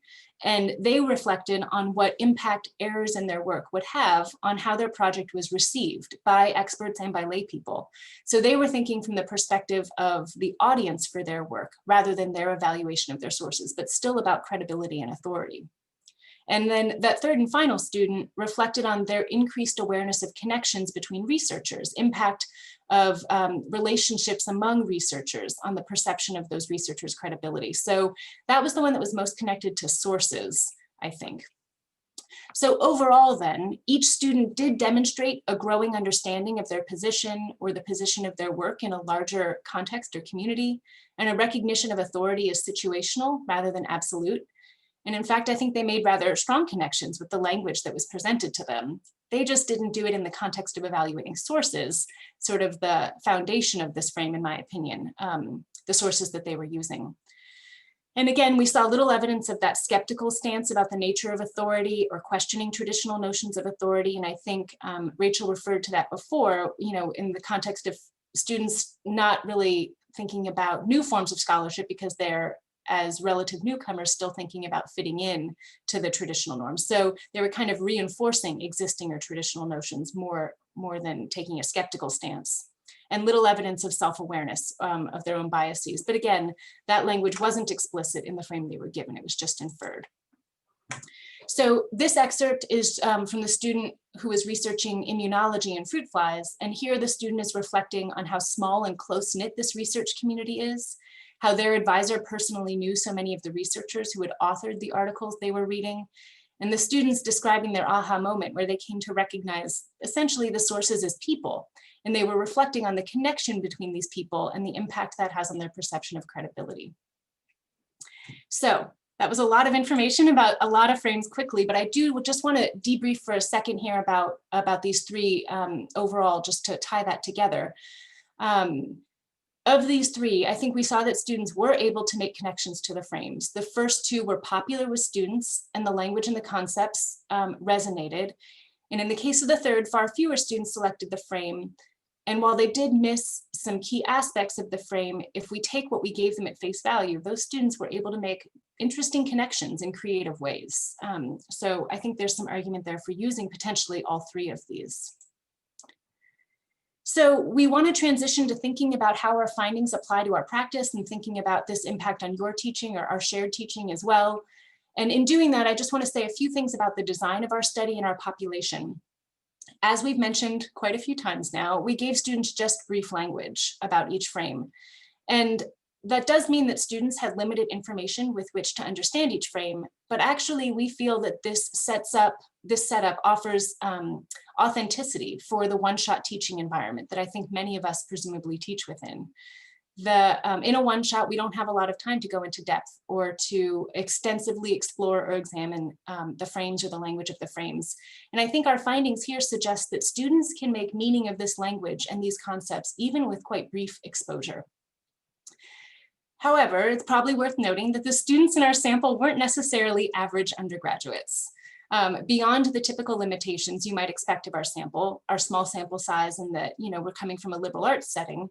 and they reflected on what impact errors in their work would have on how their project was received by experts and by lay people. So they were thinking from the perspective of the audience for their work rather than their evaluation of their sources, but still about credibility and authority. And then that 3rd and final student reflected on their increased awareness of connections between researchers, impact of relationships among researchers on the perception of those researchers' credibility. So that was the one that was most connected to sources, I think. So overall then, each student did demonstrate a growing understanding of their position or the position of their work in a larger context or community, and a recognition of authority as situational rather than absolute. And in fact, I think they made rather strong connections with the language that was presented to them. They just didn't do it in the context of evaluating sources, sort of the foundation of this frame, in my opinion, the sources that they were using. And again, we saw little evidence of that skeptical stance about the nature of authority or questioning traditional notions of authority. And I think Rachel referred to that before, in the context of students not really thinking about new forms of scholarship because they're, as relative newcomers, still thinking about fitting in to the traditional norms. So they were kind of reinforcing existing or traditional notions more than taking a skeptical stance, and little evidence of self-awareness of their own biases. But again, that language wasn't explicit in the frame they were given, it was just inferred. So this excerpt is from the student who is researching immunology in fruit flies. And here the student is reflecting on how small and close-knit this research community is, how their advisor personally knew so many of the researchers who had authored the articles they were reading, and the students describing their aha moment where they came to recognize essentially the sources as people, and they were reflecting on the connection between these people and the impact that has on their perception of credibility. So that was a lot of information about a lot of frames quickly, but I do just want to debrief for a second here about these 3 overall, just to tie that together. Of these 3, I think we saw that students were able to make connections to the frames. The first 2 were popular with students, and the language and the concepts resonated. And in the case of the 3rd, far fewer students selected the frame. And while they did miss some key aspects of the frame, if we take what we gave them at face value, those students were able to make interesting connections in creative ways. So I think there's some argument there for using potentially all 3 of these. So we want to transition to thinking about how our findings apply to our practice and thinking about this impact on your teaching or our shared teaching as well. And in doing that, I just want to say a few things about the design of our study and our population. As we've mentioned quite a few times now, we gave students just brief language about each frame. And that does mean that students had limited information with which to understand each frame, but actually we feel that this setup offers authenticity for the one-shot teaching environment that I think many of us presumably teach within. In a one-shot, we don't have a lot of time to go into depth or to extensively explore or examine the frames or the language of the frames. And I think our findings here suggest that students can make meaning of this language and these concepts even with quite brief exposure. However, it's probably worth noting that the students in our sample weren't necessarily average undergraduates. Beyond the typical limitations you might expect of our sample, our small sample size and that we're coming from a liberal arts setting,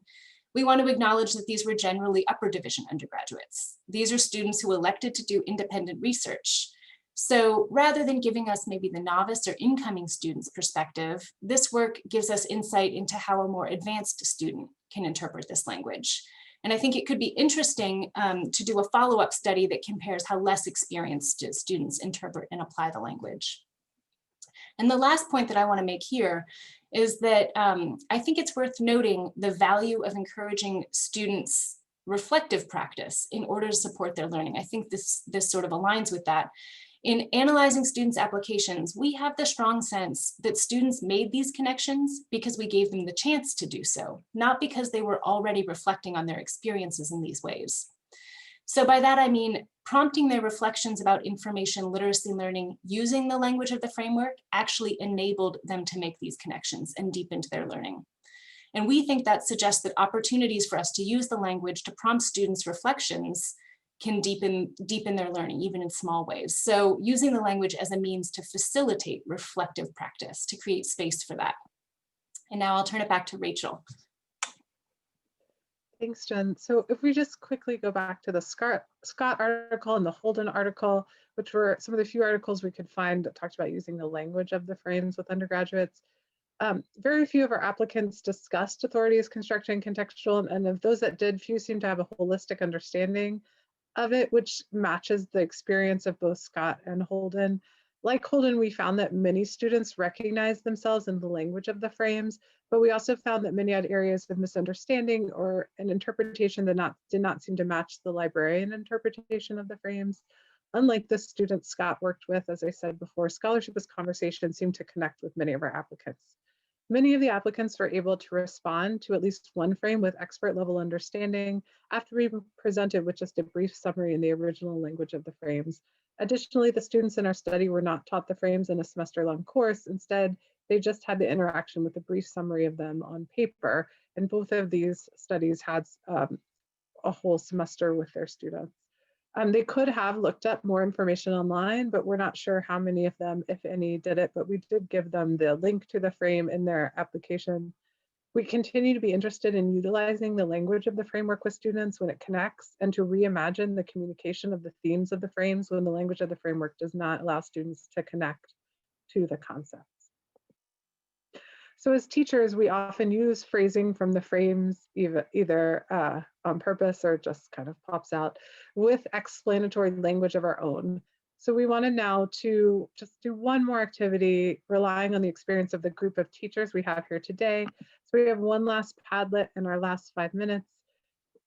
we want to acknowledge that these were generally upper division undergraduates. These are students who elected to do independent research. So rather than giving us maybe the novice or incoming student's perspective, this work gives us insight into how a more advanced student can interpret this language. And I think it could be interesting to do a follow-up study that compares how less experienced students interpret and apply the language. And the last point that I want to make here is that I think it's worth noting the value of encouraging students' reflective practice in order to support their learning. I think this sort of aligns with that. In analyzing students' applications, we have the strong sense that students made these connections because we gave them the chance to do so, not because they were already reflecting on their experiences in these ways. So by that, I mean prompting their reflections about information literacy learning using the language of the framework actually enabled them to make these connections and deepened their learning. And we think that suggests that opportunities for us to use the language to prompt students' reflections can deepen their learning, even in small ways. So using the language as a means to facilitate reflective practice, to create space for that. And now I'll turn it back to Rachel. Thanks, Jen. So if we just quickly go back to the Scott article and the Holden article, which were some of the few articles we could find that talked about using the language of the frames with undergraduates. Very few of our applicants discussed authority as constructed and contextual, and of those that did, few seem to have a holistic understanding of it, which matches the experience of both Scott and Holden. Like Holden, we found that many students recognized themselves in the language of the frames, but we also found that many had areas of misunderstanding or an interpretation that did not seem to match the librarian interpretation of the frames. Unlike the students Scott worked with, as I said before, scholarship as conversation seemed to connect with many of our applicants. Many of the applicants were able to respond to at least one frame with expert level understanding after we presented with just a brief summary in the original language of the frames. Additionally, the students in our study were not taught the frames in a semester-long course. Instead, they just had the interaction with a brief summary of them on paper. And both of these studies had a whole semester with their students. They could have looked up more information online, but we're not sure how many of them, if any, did it, but we did give them the link to the frame in their application. We continue to be interested in utilizing the language of the framework with students when it connects, and to reimagine the communication of the themes of the frames when the language of the framework does not allow students to connect to the concepts. So as teachers, we often use phrasing from the frames either on purpose or just kind of pops out with explanatory language of our own. So we wanted now to just do one more activity relying on the experience of the group of teachers we have here today. So we have one last Padlet in our last 5 minutes.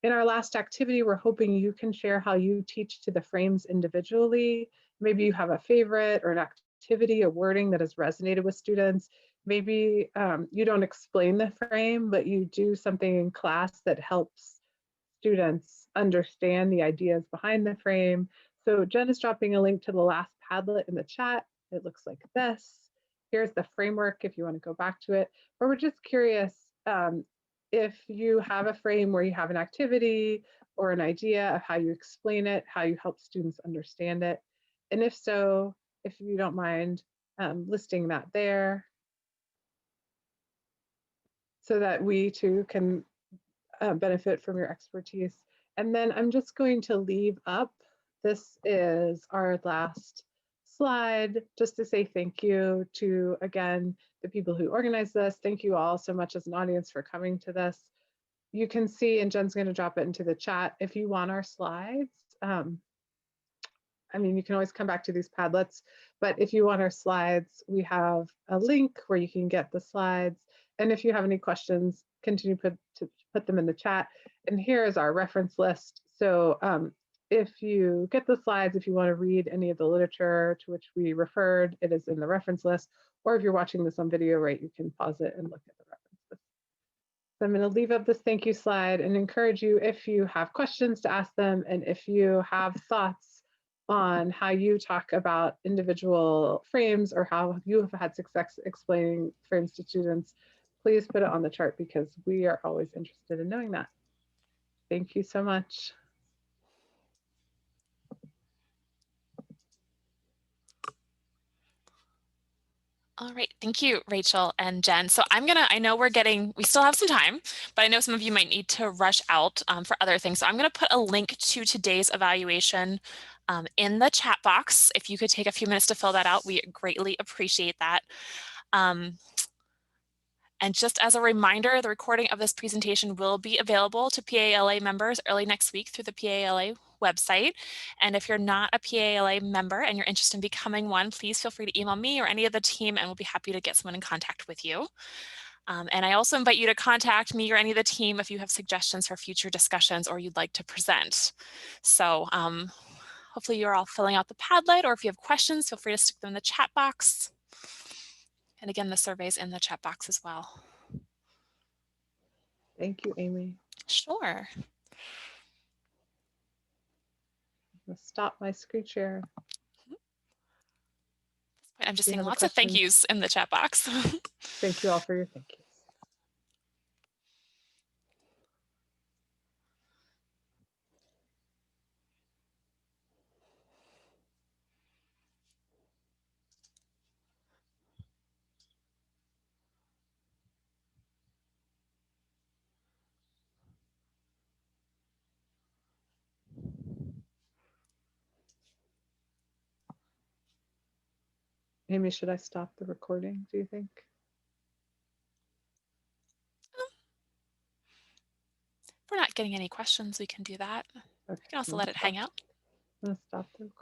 In our last activity, we're hoping you can share how you teach to the frames individually. Maybe you have a favorite or an activity, a wording that has resonated with students. Maybe you don't explain the frame, but you do something in class that helps students understand the ideas behind the frame. So Jen is dropping a link to the last Padlet in the chat. It looks like this. Here's the framework if you want to go back to it. But we're just curious if you have a frame where you have an activity or an idea of how you explain it, how you help students understand it. And if so, if you don't mind listing that there, so that we too can benefit from your expertise. And then I'm just going to leave up, this is our last slide, just to say thank you to, again, the people who organized this. Thank you all so much as an audience for coming to this. You can see, and Jen's gonna drop it into the chat, if you want our slides. I mean, you can always come back to these Padlets, but if you want our slides, we have a link where you can get the slides. And if you have any questions, continue to put them in the chat. And here is our reference list. So if you get the slides, if you want to read any of the literature to which we referred, it is in the reference list. Or if you're watching this on video, right, you can pause it and look at the reference list. So I'm going to leave up this thank you slide and encourage you, if you have questions, to ask them. And if you have thoughts on how you talk about individual frames or how you have had success explaining frames to students, please put it on the chart because we are always interested in knowing that. Thank you so much. All right, thank you, Rachel and Jen. So I know we still have some time, but I know some of you might need to rush out for other things. So I'm gonna put a link to today's evaluation in the chat box. If you could take a few minutes to fill that out, we greatly appreciate that. And just as a reminder, the recording of this presentation will be available to PALA members early next week through the PALA website. And if you're not a PALA member and you're interested in becoming one, please feel free to email me or any of the team and we'll be happy to get someone in contact with you. And I also invite you to contact me or any of the team if you have suggestions for future discussions or you'd like to present. So hopefully you're all filling out the Padlet, or if you have questions, feel free to stick them in the chat box. And again, the survey's in the chat box as well. Thank you, Amy. Sure. I'm going to stop my screen share. I'm just seeing lots of thank yous in the chat box. Thank you all for your thank yous. Amy, should I stop the recording, do you think? If we're not getting any questions, we can do that. Okay. We can also let it hang out. I'm going to stop the recording.